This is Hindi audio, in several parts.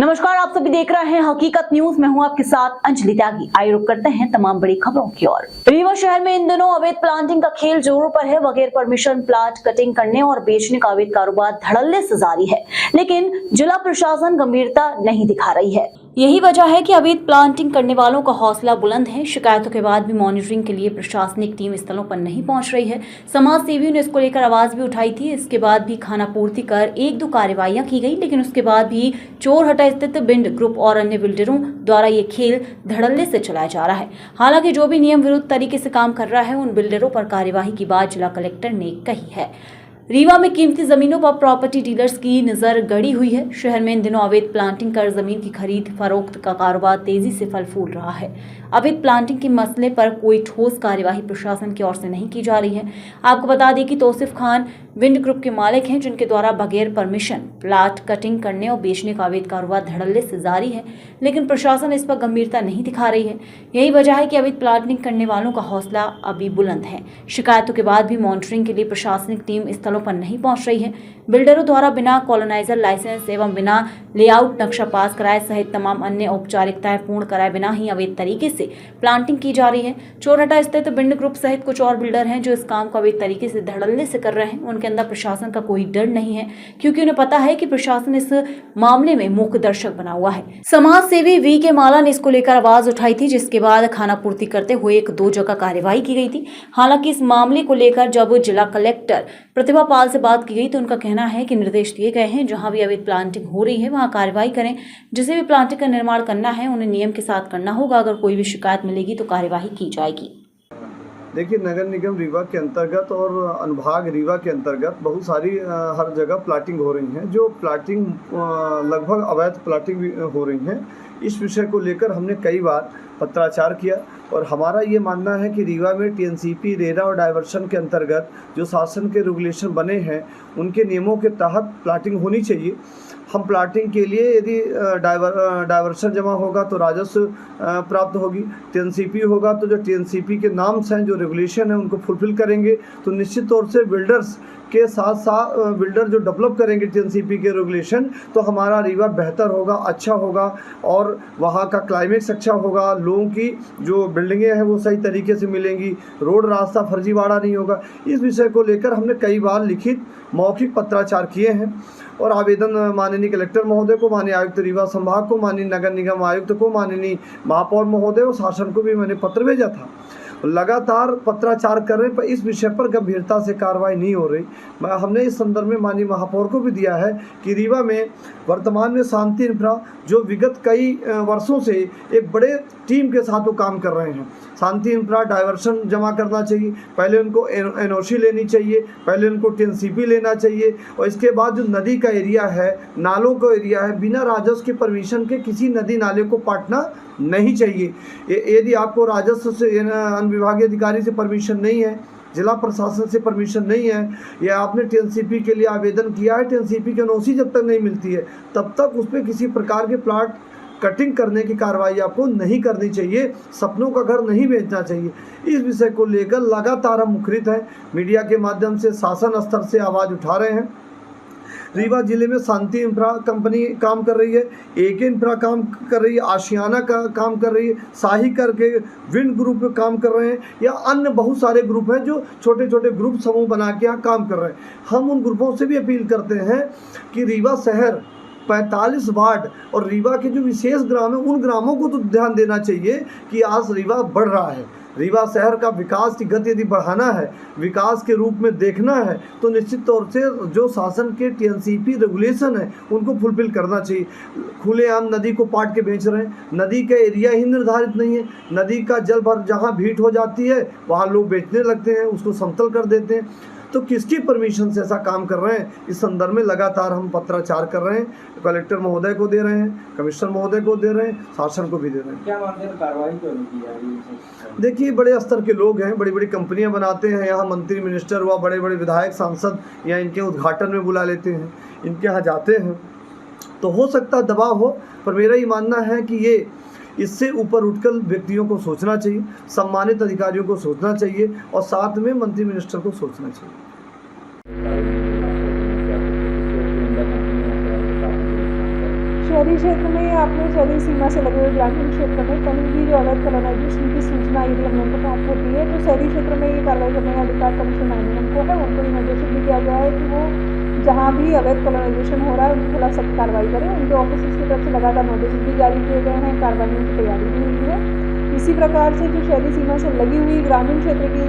नमस्कार, आप सभी देख रहे हैं हकीकत न्यूज। मैं हूं आपके साथ अंजलि त्यागी। आइए रुक करते हैं तमाम बड़ी खबरों की ओर। रीवा शहर में इन दिनों अवैध प्लांटिंग का खेल जोरों पर है। बगैर परमिशन प्लांट कटिंग करने और बेचने का अवैध कारोबार धड़ल्ले से जारी है, लेकिन जिला प्रशासन गंभीरता नहीं दिखा रही है। यही वजह है कि अवैध प्लांटिंग करने वालों का हौसला बुलंद है। शिकायतों के बाद भी मॉनिटरिंग के लिए प्रशासनिक टीम स्थलों पर नहीं पहुंच रही है। समाज सेवियों ने इसको लेकर आवाज भी उठाई थी। इसके बाद भी खानापूर्ति कर 1-2 कार्रवाइयां की गई, लेकिन उसके बाद भी चोरहटा स्थित बिंड ग्रुप और अन्य बिल्डरों द्वारा ये खेल धड़ल्ले से चलाया जा रहा है। हालांकि जो भी नियम विरुद्ध तरीके से काम कर रहा है, उन बिल्डरों पर कार्यवाही की बात जिला कलेक्टर ने कही है। रीवा में कीमती जमीनों पर प्रॉपर्टी डीलर्स की नजर गड़ी हुई है। शहर में इन दिनों अवैध प्लांटिंग कर जमीन की खरीद फरोख्त का कारोबार तेजी से फल फूल रहा है। अवैध प्लांटिंग के मसले पर कोई ठोस कार्यवाही प्रशासन की ओर से नहीं की जा रही है। आपको बता दें कि तौसीफ खान विंड ग्रुप के मालिक हैं, जिनके द्वारा बगैर परमिशन प्लाट कटिंग करने और बेचने का अवैध कारोबार धड़ल्ले से जारी है, लेकिन प्रशासन इस पर गंभीरता नहीं दिखा रही है। यही वजह है कि अवैध प्लांटिंग करने वालों का हौसला अभी बुलंद है। शिकायतों के बाद भी मॉनिटरिंग के लिए प्रशासनिक टीम स्थलों पर नहीं पहुंच रही है। बिल्डरों द्वारा बिना कॉलोनाइजर लाइसेंस एवं बिना लेआउट नक्शा पास कराए सहित तमाम अन्य औपचारिकताएं पूर्ण कराए बिना ही अवैध तरीके से प्लांटिंग की जा रही है। चोरहटा स्थित बिंड ग्रुप सहित कुछ और बिल्डर हैं जो इस काम को अवैध तरीके से धड़ल्ले से कर रहे हैं। उनके अंदर प्रशासन का कोई डर नहीं है, क्योंकि उन्हें पता है कि प्रशासन इस मामले में मूक दर्शक बना हुआ है। समाज सेवी वी के माला ने इसको लेकर आवाज उठाई थी, जिसके बाद खानापूर्ति करते हुए 1-2 जगह कार्यवाही की गई थी। हालांकि इस मामले को लेकर जब जिला कलेक्टर प्रतिभा पाल से बात की गई तो उनका कहना है कि निर्देश दिए गए हैं, जहां भी अवैध प्लांटिंग हो रही है वहां कार्रवाई करें। जिसे भी प्लांटिंग का निर्माण करना है उन्हें नियम के साथ करना होगा। अगर कोई भी शिकायत मिलेगी तो कार्यवाही की जाएगी। देखिए, नगर निगम रीवा के अंतर्गत और अनुभाग रीवा के अंतर्गत बहुत सारी हर जगह प्लाटिंग हो रही हैं, जो प्लाटिंग लगभग अवैध प्लाटिंग हो रही हैं। इस विषय को लेकर हमने कई बार पत्राचार किया और हमारा ये मानना है कि रीवा में टीएनसीपी, रेरा और डाइवर्शन के अंतर्गत जो शासन के रेगुलेशन बने हैं, उनके नियमों के तहत प्लाटिंग होनी चाहिए। हम प्लाटिंग के लिए यदि डाइवर्शन जमा होगा तो राजस्व प्राप्त होगी, टीएनसीपी होगा तो जो टीएनसीपी के नाम्स हैं, जो रेगुलेशन है, उनको फुलफिल करेंगे तो निश्चित तौर से बिल्डर्स के साथ साथ बिल्डर जो डेवलप करेंगे टीएनसीपी के रेगुलेशन, तो हमारा रीवा बेहतर होगा, अच्छा होगा और वहाँ का क्लाइमेक्स अच्छा होगा। लोगों की जो बिल्डिंगें हैं वो सही तरीके से मिलेंगी, रोड रास्ता फर्जीवाड़ा नहीं होगा। इस विषय को लेकर हमने कई बार लिखित मौखिक पत्राचार किए हैं और आवेदन माननीय कलेक्टर महोदय को, माननीय आयुक्त रीवा संभाग को, माननीय नगर निगम आयुक्त को, माननीय महापौर महोदय और शासन को भी मैंने पत्र भेजा था। लगातार पत्राचार कर रहे हैं, पर इस विषय पर गंभीरता से कार्रवाई नहीं हो रही। हमने इस संदर्भ में माननीय महापौर को भी दिया है कि रीवा में वर्तमान में शांति इंफ्रा जो विगत कई वर्षों से एक बड़े टीम के साथ वो काम कर रहे हैं। शांति इंफ्रा डाइवर्शन जमा करना चाहिए, पहले उनको एनओसी लेनी चाहिए, पहले उनको टीएनसीपी लेना चाहिए और इसके बाद जो नदी का एरिया है, नालों का एरिया है, बिना राजस्व के परमिशन के किसी नदी नाले को पाटना नहीं चाहिए। यदि आपको राजस्व से विभागीय अधिकारी से परमिशन नहीं है, जिला प्रशासन से परमिशन नहीं है, या आपने टीएनसीपी के लिए आवेदन किया है, टीएनसीपी की एनओसी जब तक नहीं मिलती है तब तक उस पर किसी प्रकार के प्लाट कटिंग करने की कार्रवाई आपको नहीं करनी चाहिए। सपनों का घर नहीं बेचना चाहिए। इस विषय को लेकर लगातार हम मुखरित हैं, मीडिया के माध्यम से शासन स्तर से आवाज़ उठा रहे हैं। रीवा जिले में शांति इंफ्रा कंपनी काम कर रही है, AK इंफ्रा काम कर रही है, आशियाना का काम कर रही है, शाही करके विंड ग्रुप काम कर रहे हैं, या अन्य बहुत सारे ग्रुप हैं जो छोटे छोटे ग्रुप समूह बना के यहाँ काम कर रहे हैं। हम उन ग्रुपों से भी अपील करते हैं कि रीवा शहर 45 वार्ड और रीवा के जो विशेष ग्राम है, उन ग्रामों को तो ध्यान देना चाहिए कि आज रीवा बढ़ रहा है। रीवा शहर का विकास की गति यदि बढ़ाना है, विकास के रूप में देखना है, तो निश्चित तौर से जो शासन के टीएनसीपी रेगुलेशन है उनको फुलफिल करना चाहिए। खुलेआम नदी को पाट के बेच रहे हैं, नदी का एरिया ही निर्धारित नहीं है, नदी का जल भर जहाँ भीट हो जाती है वहाँ लोग बेचने लगते हैं, उसको समतल कर देते हैं। तो किसकी परमिशन से ऐसा काम कर रहे हैं, इस संदर्भ में लगातार हम पत्राचार कर रहे हैं। कलेक्टर महोदय को दे रहे हैं, कमिश्नर महोदय को दे रहे हैं, शासन को भी दे रहे हैं। क्या मानते हैं कार्रवाई क्यों नहीं की जा रही है? देखिए, बड़े स्तर के लोग हैं, बड़ी बड़ी कंपनियां बनाते हैं, यहाँ मंत्री मिनिस्टर हुआ, बड़े बड़े विधायक सांसद या इनके उद्घाटन में बुला लेते हैं, इनके यहाँ जाते हैं, तो हो सकता है दबाव हो, पर मेरा ये मानना है कि ये इससे ऊपर उठकर व्यक्तियों को सोचना चाहिए, सम्मानित अधिकारियों को सोचना चाहिए और साथ में मंत्री मिनिस्टर को सोचना चाहिए। शहरी क्षेत्र में आपने शहरी सीमा से लगे हुए ग्रामीण क्षेत्र में कहीं भी जो अवैध कॉलोनाइजेशन की सूचना यदि हम लोगों को प्राप्त होती है तो शहरी क्षेत्र में ये कार्रवाई करने का अधिकार कमीशन अधिनियम को है। उनको ये निर्देशित भी किया गया है कि वो जहाँ भी अवैध कॉलोनाइजेशन हो रहा है उनके खिलाफ सख्त कार्रवाई करें। उनके ऑफिस की तरफ से लगातार नोटिस भी जारी किए गए हैं, कार्रवाई की तैयारी भी हुई है। इसी प्रकार से जो शहरी सीमा से लगी हुई ग्रामीण क्षेत्र की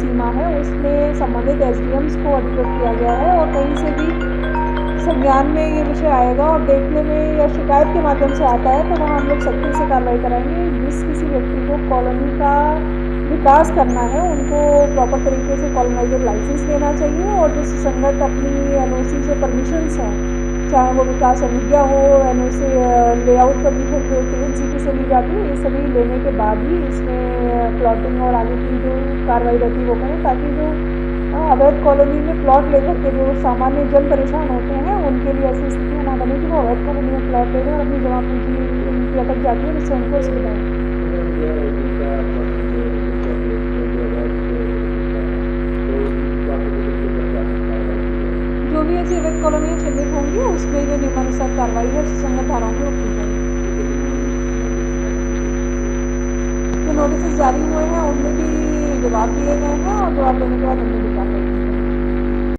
सीमा है उसमें संबंधित एसडीएम्स को अधिकृत किया गया है और कहीं से भी संज्ञान में ये विषय आएगा और देखने में या शिकायत के माध्यम से आता है तो वहाँ हम लोग सख्ती से कार्रवाई कराएंगे। जिस किसी व्यक्ति को कॉलोनी का विकास करना है उनको प्रॉपर तरीके से कॉलोनाइजर लाइसेंस लेना चाहिए और जो सुसंगत अपनी एनओसी जो परमिशंस हैं, चाहे वो विकास अनुज्ञा हो, एनओसी लेआउट परमिशन जो टीएनसीटी से ली जाती है, ये सभी लेने के बाद ही इसमें प्लॉटिंग और आगे की जो कार्रवाई रहती है वो करें, ताकि जो अवैध कॉलोनी में प्लॉट लेकर के जो सामान्य जन परेशान होते हैं उनके लिए ऐसी स्थितियाँ ना बने कि वो अवैध कॉलोनी में प्लॉट ले रहे हैं और अपनी जमा पूंजी उनकी अटक जाती है, जिससे उनको सुविधा है। जो भी ऐसी अवैध कॉलोनियाँ चिन्हित होंगी उसमें जो नियमानुसार कार्रवाई है सुसंगत धाराओं में वो की जाएगी। जो नोटिस जारी हुए हैं उनमें भी जवाब दिए गए हैं और जवाब देने के बाद उनमें भी कार्रवाई